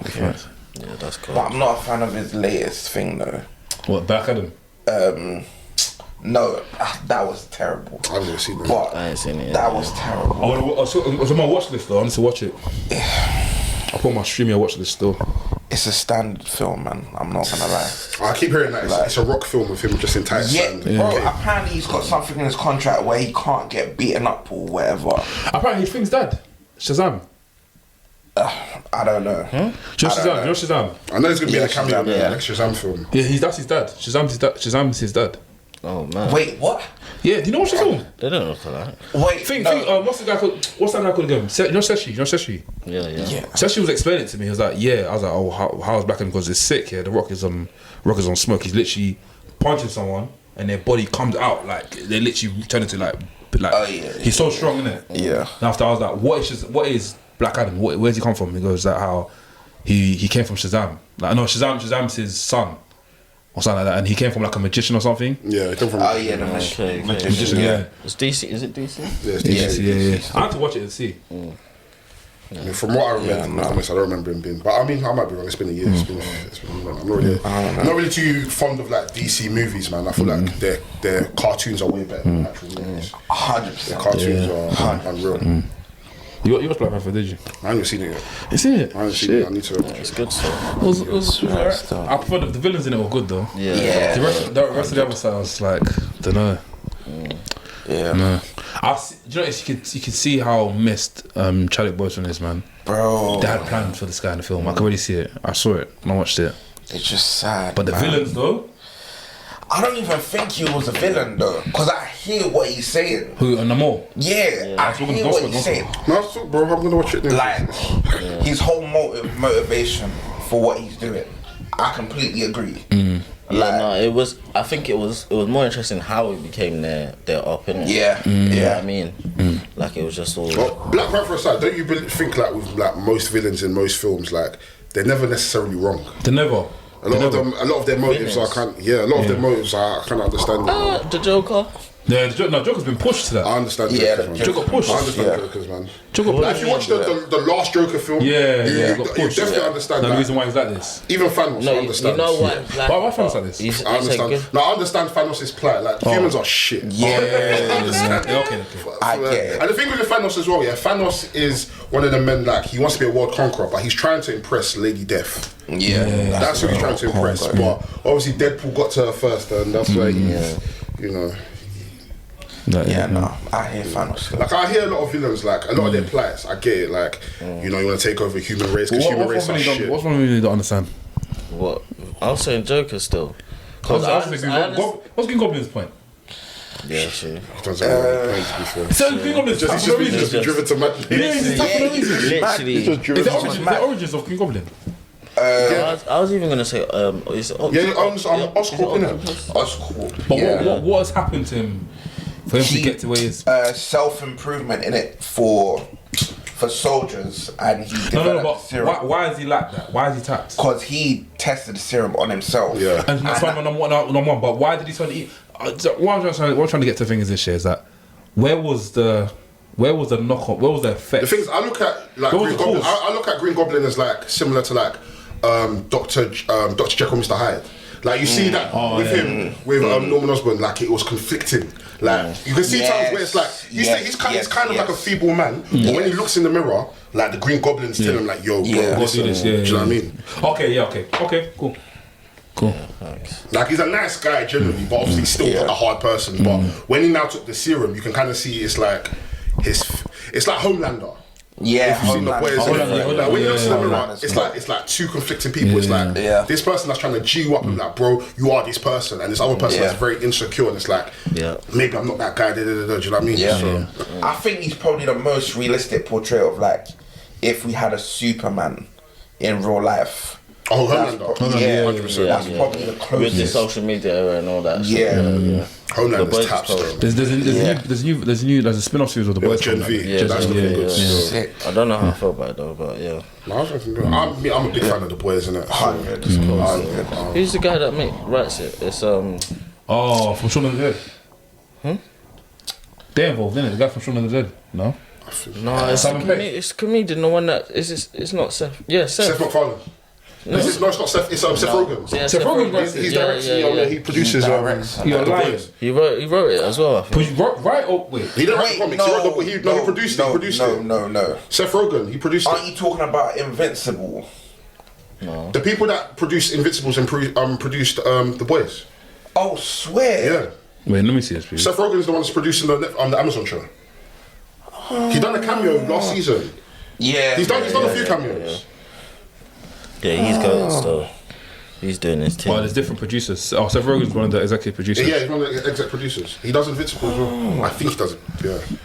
Okay. Yeah, that's cool. But I'm not a fan of his latest thing though. What, Black Adam? No, that was terrible. I've never seen that. But I ain't seen it. that was terrible. I was on my watch list though. I need to watch it. I put my streaming watch list still. It's a standard film, man. I'm not gonna lie. I keep hearing that it's a Rock film with him just in tight sand. Bro. Apparently he's got something in his contract where he can't get beaten up or whatever. Apparently he thinks dad. Shazam. I don't know. Shazam. I know he's gonna be in a cameo in the Shazam, next Shazam film. Yeah, that's his dad. Shazam's his dad. Oh man. Wait, what? Yeah, do you know what Shazam? They don't look like that. Wait, Think. What's that guy called again? You know Seshi? Yeah. Seshi was explaining it to me. He was like, I was like, oh, how's Black Adam? Because it's sick. Yeah, The Rock is on smoke. He's literally punching someone and their body comes out like they literally turn into like. He's so strong, isn't it? Yeah. And after I was like, what is Black Adam? Where's he come from? He goes that how he came from Shazam. Like no, Shazam's his son or something like that, and he came from like a magician or something. Yeah, he came from. the magician. Yeah. It's DC. Is it DC? Yeah, it's DC. Yeah. I had to watch it and see. I mean, from what I remember from the comics, I don't remember him being. But I mean, I might be wrong. It's been a year. It's been I'm not really too fond of like DC movies, man. I feel like their cartoons are way better than actual movies. 100%. Their cartoons are unreal. You watched Black Panther, did you? I haven't seen it yet. You seen it? I haven't seen it. I need to watch it. It's good stuff. It was I prefer the villains in it were good though. Yeah. The rest of the other side I was like, don't know. Yeah. No. Do you know, you could see how missed Chadwick Boseman is, man. Bro. They had plans for this guy in the film. I could really see it. I saw it and I watched it. It's just sad. But the villains though? I don't even think he was a villain though, because I hear what he's saying. Who, Namor? Yeah, I hear what he's saying. No, bro, I'm gonna watch it then. Like, his whole motivation for what he's doing, I completely agree. I think it was more interesting how it became their op, innit? Yeah. You know what I mean? Like it was just all. Well, Black Panther aside, don't you think like with like most villains in most films, like they're never necessarily wrong. They never. A lot of their motives are kind. Yeah, a lot of their motives are kind of understandable. The Joker. Yeah, Joker's been pushed to that. I understand. Yeah, Jokers, man. Joker pushed. I understand Jokers, man. Joker Like, if you watch the last Joker film, you definitely understand the that. reason why he's like this. Even Thanos, I understand. You know what? Why Thanos like this? I understand. Now I understand Thanos' plight. Like humans are shit. Yeah. Okay. I get it. And the thing with the Thanos as well, Thanos is one of the men like he wants to be a world conqueror, but he's trying to impress Lady Death. Yeah. That's who he's trying to impress. But obviously Deadpool got to her first, and that's why he's, you know. I hear Thanos. Like I hear a lot of villains, like a lot of their plights. I get it, like you know, you want to take over human race because human race are shit. What's one you don't understand? What? I was saying Joker still. What's Green Goblin's point? Yeah, sure. So Green Goblin's he's just been driven to madness. Literally. Is the origins of Green Goblin? I was even gonna say is it Oscorp, innit? Oscorp. But what has happened to him for him to get to where he is? Self-improvement in it for soldiers, and he developed but serum. why is he like that? Why is he tapped? Because he tested the serum on himself. Yeah. And that's why number one. But why did he turn to eat? What I'm trying to get to thing is this year is that where was the knock on? Where was the effect? The thing is, I look at like Green Goblin. I look at Green Goblin as like similar to like Dr. Jekyll, Mr. Hyde. Like you see that with him, with Norman Osborn, like it was conflicting. Like you can see times where it's like he's kind of like a feeble man, but when he looks in the mirror, like the Green Goblin's telling him like, "Yo, bro, listen." Do you know what I mean? Okay, cool. Like he's a nice guy generally, but obviously still a hard person. But when he now took the serum, you can kind of see it's like it's like Homelander. Yeah, If you've seen the boys, like when you look in the mirror, it's like two conflicting people. It's like this person that's trying to G you up and like, bro, you are this person, and this other person that's very insecure and it's like, maybe I'm not that guy. Do you know what I mean? Yeah. I think he's probably the most realistic portrayal of like if we had a Superman in real life. Oh, Homelander. 100%. That's probably the closest. With the social media era and all that. Homelander's taps though. There's a spin-off series of The Boys. Gen V. That's looking good. Sick. I don't know how I feel about it though, but yeah. I'm a big fan of The Boys, innit? 100. Who's the guy that writes it? It's from Shaun of the Dead. They're involved, innit? The guy from Shaun of the Dead. No, it's comedian. The one that it's not Seth. Yeah, Seth MacFarlane. No, it's not Seth. It's Seth Rogen. Yeah, Seth Rogen. He's directing. He produces. You're lying. He wrote it as well. I think. Right? Oh wait. He didn't write the comics. He produced it. No. Seth Rogen. He produced it. Aren't you talking about Invincible? No. The people that produced Invincibles and produced The Boys. Oh, swear. Yeah. Wait, let me see this, please. Seth Rogen is the one that's producing the Amazon show. He done a cameo last season. Yeah. He's done a few cameos. Yeah, he's going still. He's doing his thing. Well, there's different producers. Oh, Seth Rogen's one of the executive producers. Yeah, he's one of the exec producers. He does Invincible as well. I think he does it.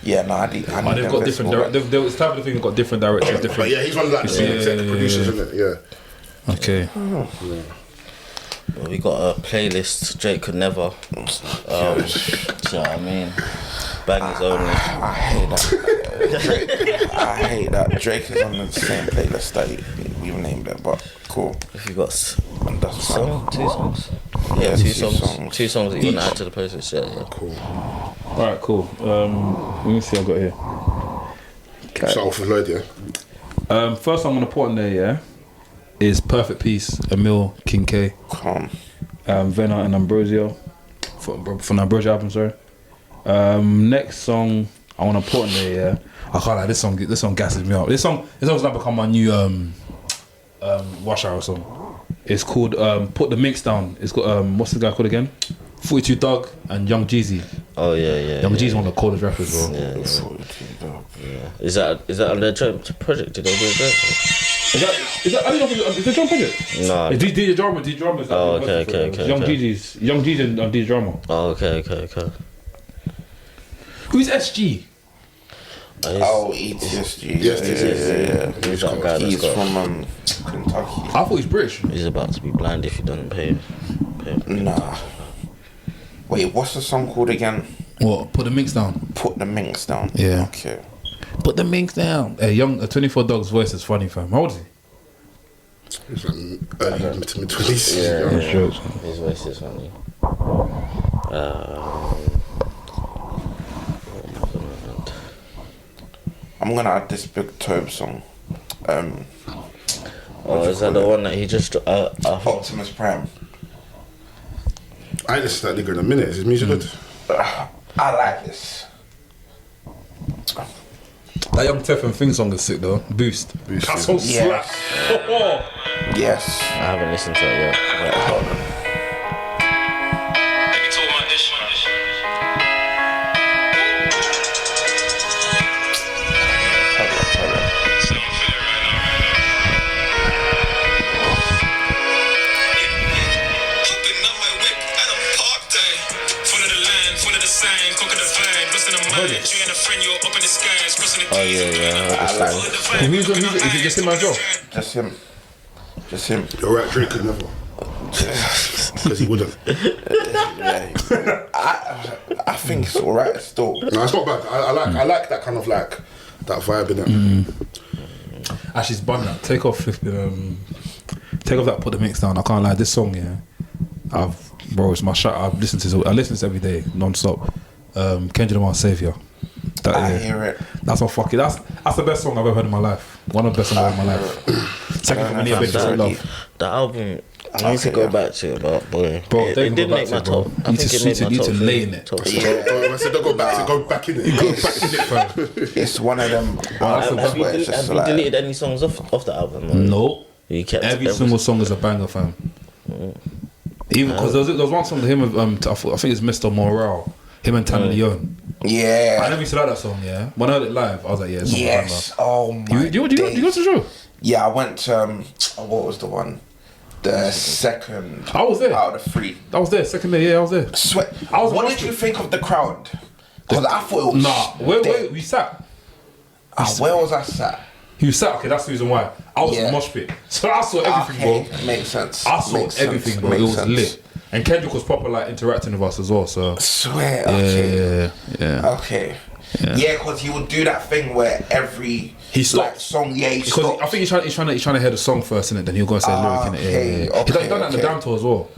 Yeah, no, I need they've got different. It's type of thing. They've got different directors. But yeah, he's one of like the executive producers, isn't it? Yeah. Okay. Well, we got a playlist. Drake could never. Do you know what I mean? Bangers only. I hate that. I hate that. Drake is on the same playlist that we've named it, but cool. If you got two songs. Yeah, two songs that you want to add to the playlist. Yeah. Cool. Alright, cool. Let me see what I've got here. Start off with Lloyd, yeah? First I'm going to put on there, is Perfect Peace, Emil King K. Calm. Venna and Ambrosio. From the Ambrosio album, sorry. Next song I want to put on there, I can't like this song. This song gasses me up. This song has now become my new Wash Hour song. It's called Put the Minx Down. It's got what's the guy called again? 42 Doug and Young Jeezy. Oh yeah. Young Jeezy's one of the coldest rappers, bro. Yeah. 42 Doug. Yeah. Is that on their joint project? Did they do it? Is that? I don't know if it's a drum project. No. It's DJ Drama. DJ Drama. Oh, okay. Young Jeezy and DJ Drama. Oh, okay. Who's SG? ETSG. Yeah. He's from Kentucky. I thought he's British. He's about to be blind if he doesn't pay. Nah. Wait, what's the song called again? What? Put the Minx Down. Put the Minx Down. Yeah. Okay. Put the Minx Down. A 24 Dog's voice is funny, fam. How old is he? He's like early to mid-20s. Yeah. His voice is funny. I'm gonna add this Big Tobe song. Is that the one that he just Optimus Prime. I ain't listened to that nigga in a minute. Is his music good? I like this. That Young Tef thing song is sick though. Boost. That's so slap. Yes. I haven't listened to it yet. Wait, hold on. Oh yeah. I like this. Who's it? Is it just him as well? Just him. You're right, Drake could never. Because he wouldn't. I think it's alright still. No, it's not bad. I like that kind of like that vibe in it. Actually, it's bun that. Take off that. Put the mix down. I can't lie. This song, yeah. It's my shot. I listen to this every day, non-stop. Kendrick Lamar, Savior. I hear it. That's what fuck it. That's the best song I've ever heard in my life. One of the best songs I've ever heard in my life. Second from any big love. The album. I need to go back to it, but boy, it did make my top. I think it made my top. You need to lay in it. I said don't go back. Go back in it. Go back in it, fam. It's one of them. Have you deleted any songs off the album? No. You kept every single song is a banger, fam. Even because there was one song to him with I think it's Mr. Morale. Him and Tana Leone. Yeah. I never used to like that song, yeah. When I heard it live, I was like, yeah, it's not yes. Oh my. You go to the show? Yeah, I went to what was the one? The second. I was there. Out of the 3. I was there. Second day, yeah, I was there. What did you think of the crowd? Because I thought it was. Nah, where we sat? Where was I sat? You sat, okay, that's the reason why. I was in the mosh pit. So I saw everything, bro. Makes sense. I saw everything, bro. It was lit. And Kendrick was proper like interacting with us as well, so. Swear, okay. Yeah. Okay. Yeah, because he would do that thing where every song, he stops. I think he's trying to hear the song first, innit? Then he'll go and say the lyric in it. Yeah. He done that in the Damn Tour as well.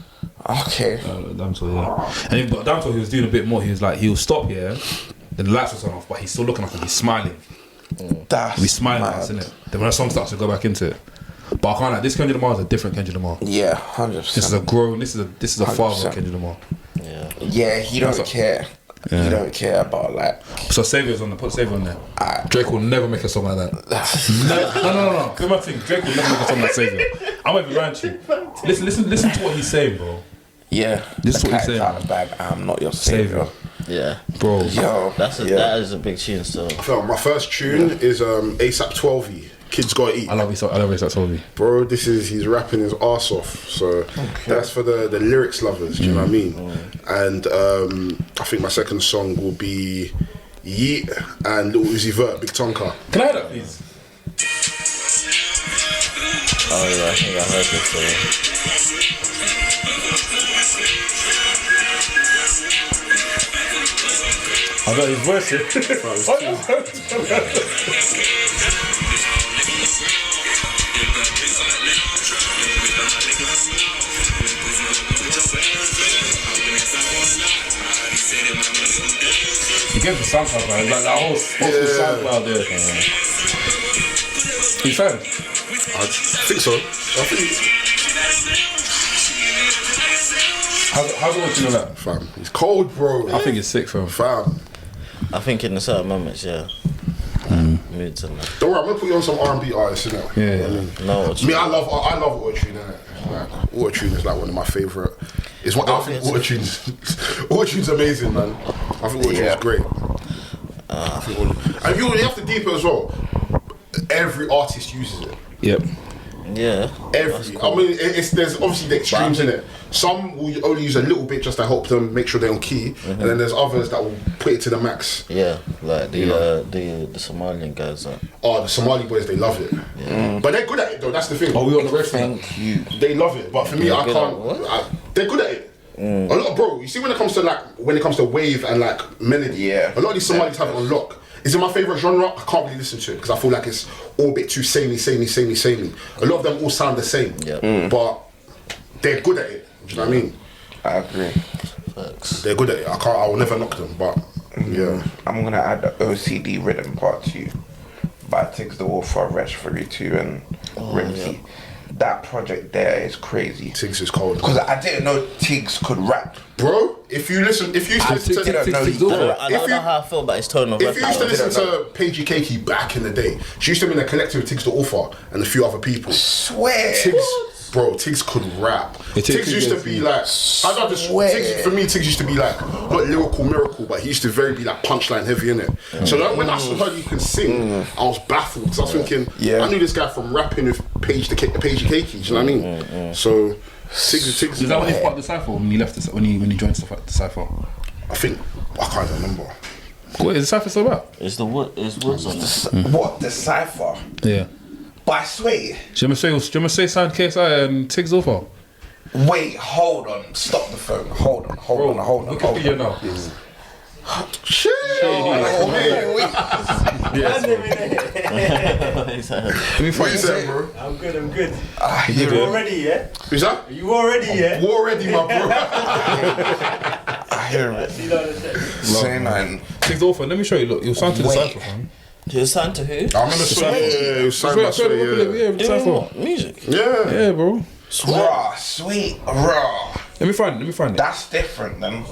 Okay. Damn Tour, yeah. And but Damn Tour, he was doing a bit more. He was like, he'll stop, yeah. Then the lights will turn off, but he's still looking at him. He's smiling. He's smiling at us, innit? Then when the song starts, to go back into it. But I can't like this. Kendrick Lamar is a different Kendrick Lamar. Yeah, 100%. This is a grown. This is a father of Kendrick Lamar. Yeah, he don't care. Yeah. He don't care about like. So Savior's on there. Put Savior on there. Drake will never make a song like that. No. Good my thing. Drake will never make a song like Savior. I'm not even lying to you. Listen to what he's saying, bro. Yeah. This is what he's saying. Out of the bag. I'm not your savior. Yeah, bro. Yo, that is a big tune. So my first tune is ASAP 12. Kids Gotta Eat. I love ASAP 12. Bro, he's rapping his arse off. So that's for the lyrics lovers. Do you know what I mean? And I think my second song will be Yeet and Lil Uzi Vert, Big Tonka. Can I hear that, please? Oh yeah, I think I heard this. I got his voice here. You get the SoundCloud, man. Like that whole SoundCloud there. You fan? I think so. How's it watching on that? Fam, it's cold, bro. I think it's sick, fam. I think in a certain moments, moods and that. Don't worry, I'm gonna put you on some R&B artists, innit? Yeah. I love autotune, innit? Like, autotune is like one of my favourite. I think autotune's amazing, man. I think autotune's great. And you have to deep it as well. Every artist uses it. Yep. Yeah. I mean, there's obviously the extremes in it. Some will only use a little bit just to help them make sure they're on key, and then there's others that will put it to the max. Yeah, like the Somalian guys. The Somali boys, they love it. Yeah. But they're good at it though. That's the thing. Oh, we on the rest. Thank you. They love it, but for me, I can't. They're good at it. A lot, bro. You see, when it comes to wave and like melody, a lot of these Somalis have it on lock. Is it my favourite genre? I can't really listen to it because I feel like it's all a bit too samey. A lot of them all sound the same, but they're good at it. Do you know what I mean? I agree. Facts. They're good at it. I will never knock them, but yeah. I'm gonna add the OCD Rhythm Part 2 by Tiggs the Wolf for Resh 32 and Rimsey. That project there is crazy. Tiggs is cold. Because I didn't know Tiggs could rap. Bro, if you listen to I don't know how I feel about his tone of rap. If you used to listen to Paigey Keiki back in the day, she used to be in a collective with Tiggs the Author and a few other people. Swear. Tiggs could rap. Tiggs used to be like, for me, Tiggs used to be like, not lyrical miracle, but he used to be like punchline heavy, innit? So like, when I heard you can sing, I was baffled because I was thinking, I knew this guy from rapping with Paigey Keiki, do you know what I mean? So Tiggs. Is that when he fucked the Cypher when he left when he joined the Cypher? I can't remember. What is the cypher still about? It's Woods on it. What, the cypher? Yeah. But I swear. Do you remember say signed KSI and Tiggs Offer? Wait, hold on. Stop the phone. Hold on. Look at you now. Chill. Let me find you, bro. I'm good. You Already, yeah? Who's that? You already, yeah? War ready, my bro. I hear it. Say nothing. Tiggs Offer, let me show you. Look, you'll sign to the Wait. cypher, fam. You're signed to who? I remember Sway. Yeah, he was signed by Sway, yeah. Yeah, the cypher. What? Music. Yeah. Yeah, bro. Raw, sweet, raw. Let me find it. That's different then.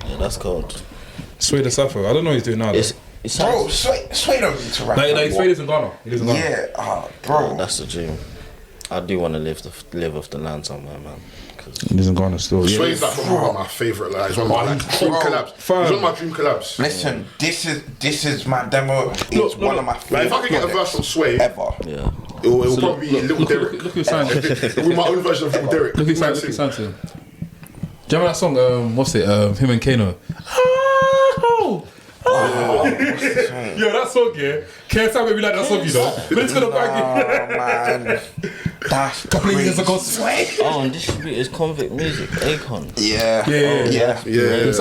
Yeah, that's cold. Sway the cypher. I don't know what he's doing now. It's Bro, Sway don't need to rap. No, no Sway lives in Ghana. He lives in Ghana. Yeah, bro. That's the dream. I do want to live off the land somewhere, man. He lives in Ghana still. Yeah. Sway's like one of my favourite. Like, it's one of my dream collabs. It's one of my dream collabs. Listen, this is my demo. It's one of my Like, favorite. if I could get a verse from Sway, it ever. Yeah. will probably be Little Derek. Look who signed. It will be my own version of Little Derek. Look who signed to him. Do you remember that song? What's it? Him and Kano. Yo, that song, yeah. Can't tell me we like that song, you know. But it's gonna bang Oh man, that's Couple of years ago, Sway. Oh, and distributors Convict Music, Akon. Yeah. Yeah. Yeah.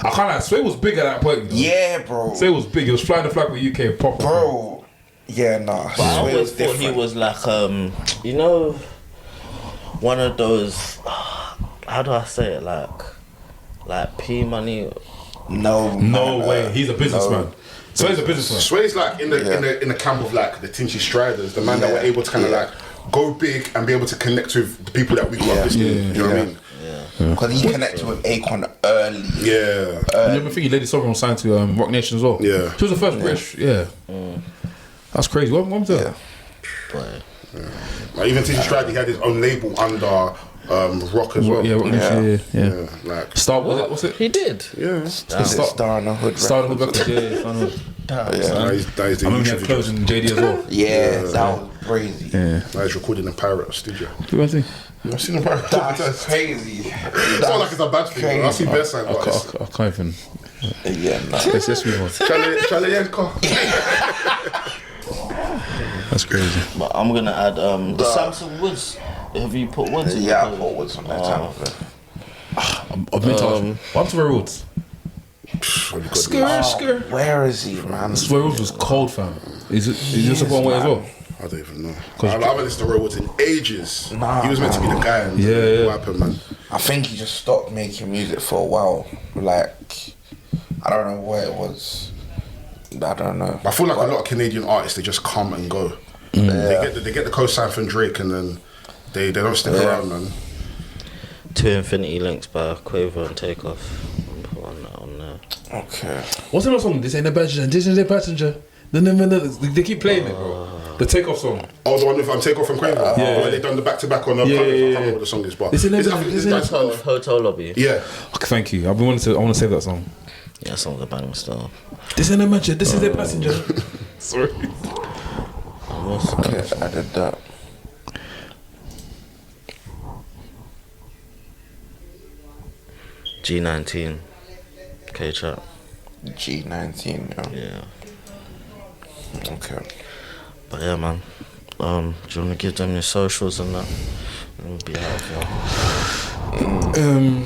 I can't lie, Sway was big at that point, you know. Yeah, bro. Sway was big. He was flying the flag with UK pop. Bro. Yeah, nah. But I Sway always was thought he different. was like, you know, one of those. How do I say it? Like P Money. No way. He's a businessman. Sway's a businessman. Sway's like in the camp of like the Tinchy Striders, the man that were able to kind of like go big and be able to connect with the people that we grew up listening. You know what I mean? Because he connected with Akon early. Yeah. I never think Lady Sovereign was signed to Rock Nation as well. Yeah. She was the first British. Yeah. That's crazy. What was that? But Like even Tinchy Striders, he had his own label under Rock as well. Yeah, Rock Nation. Yeah. Like Star, what's it? he did. yeah. Star in the Hood. Star of the Records. Yeah, Star of the Hood. That is the I remember he had YouTube clothes videos. in JD as well. Yeah, that was crazy. Yeah. That is recorded in Pirate Studio. Who was he? I've seen the Pirate. That's crazy. It's not like it's a bad thing. I see best side, but it's I can't even. Yeah, nah. Let's move on. Charlie Yenko. That's crazy. But I'm gonna add the Samson Woods. Have you put Woods in? Yeah, I put Woods on that time. I've been told. What's Roy Woods? Skr. Where is he, man? Roy Woods was cold, fam. Is this a one way as well? I don't even know. I haven't listened to Roy Woods in ages. Nah, he was meant to be the guy. And Yeah. What happened, man? I think he just stopped making music for a while. Like, I don't know what it was. I don't know. I feel like a lot of Canadian artists, they just come and go. They get the co-sign from Drake and then they don't stick around, man. Two Infinity Links by Quavo and Takeoff. I'm putting that on there. Okay. What's the song? This ain't a passenger. This is a passenger. They keep playing it, bro. The Takeoff song. Oh, the one with Take Off from Quavo? Yeah. Where they done the back-to-back on the I can't remember what the song is, but This is I think this guy's Hotel Lobby. yeah. Okay, thank you. I want to save that song. Yeah, that song's a bang still. This ain't a match. This is a passenger. Sorry. Okay, I did that. G19. K-Trap. G19, yeah. Yeah. Okay. But yeah, man. Do you want to give them your socials and that? And be out of here.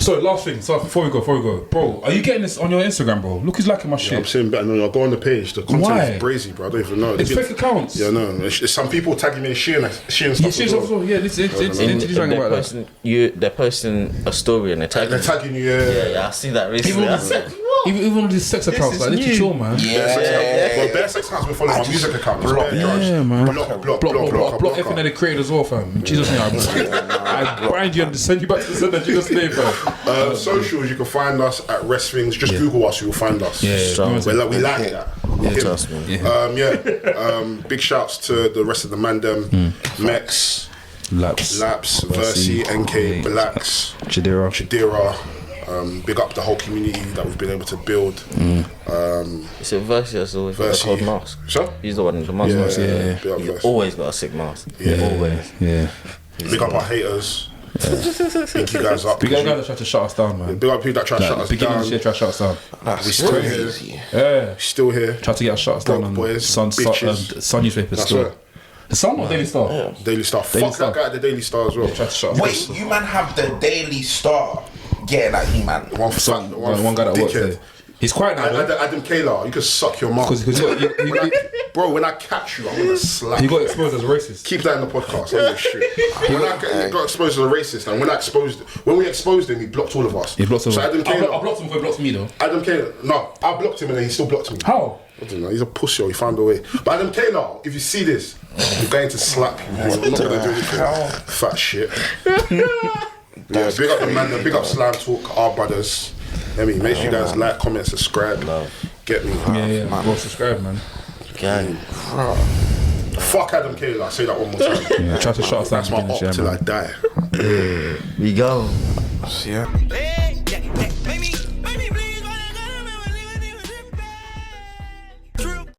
So last thing. So before we go, bro. Are you getting this on your Instagram, bro? Look who's liking my I'm shit. saying better. No, I'll go on the page. The content Why? is brazy, bro. I don't even know. It's fake accounts. Yeah, no. It's some people tagging me in Shein Yeah, stuff shit as well. yeah, it's They're posting a story and they're tagging They're tagging you, Yeah, I see that recently. I was like, even on these sex accounts, like, let's chill, man. Well, bare sex accounts been following my music account. It's bare drugs. Yeah, man. Block. Block everything that they created as well, fam. Jesus' name, I bind you and send you back to the sender. Jesus' name, fam. Socials, you can find us at WRESTHINGS. Just Google us, you'll find us. Yeah. We like that. yeah, trust me. Big shouts to the rest of the mandem. Mex, Laps, Versi, NK, Blacks, Chidera. Big up the whole community that we've been able to build. Is it Versi that's always got a Versi. cold mask? So? He's the one in the mask. Big up He's Versi. always got a sick mask. Yeah. Always. Yeah. Big up our haters. Big you guys up. Big up guys that tried to shut us down, man. Big up people that tried to shut us beginning down. of the shit tried to shut us down. We still here. Yeah. Still here. Tried to get us shut us down on boys, Sun newspaper still. The Sun or Daily Star? Yeah. Daily Star. Daily Fuck Star. that guy at the Daily Star as well. Tried to shut us Wait, down. you man have the Daily Star getting at you, man. One One guy that works there. He's quiet now. Adam Kayla, you can suck your mouth. Bro, when I catch you, I'm gonna slap. He got exposed as a racist. Keep that in the podcast. I'm gonna shit. When I got exposed as a racist, and when we exposed him, he blocked all of us. He blocked all of us. Adam Kayla, I blocked him before he blocked me though. Adam Kayla, no, I blocked him and then he still blocked me. How? I don't know. He's a pussy. He found a way. But Adam Kayla, if you see this, I'm going to slap you. I'm not gonna do anything. Fat shit. Yeah, big up the man. Big up Slam Talk, our brothers. Make sure you guys like, comment, subscribe. Get me. Yeah. Go subscribe, man. Gang. Fuck Adam Kayla. I'll say that one more time. Yeah, try to shut us down. That's my op till I die. We go. Yeah.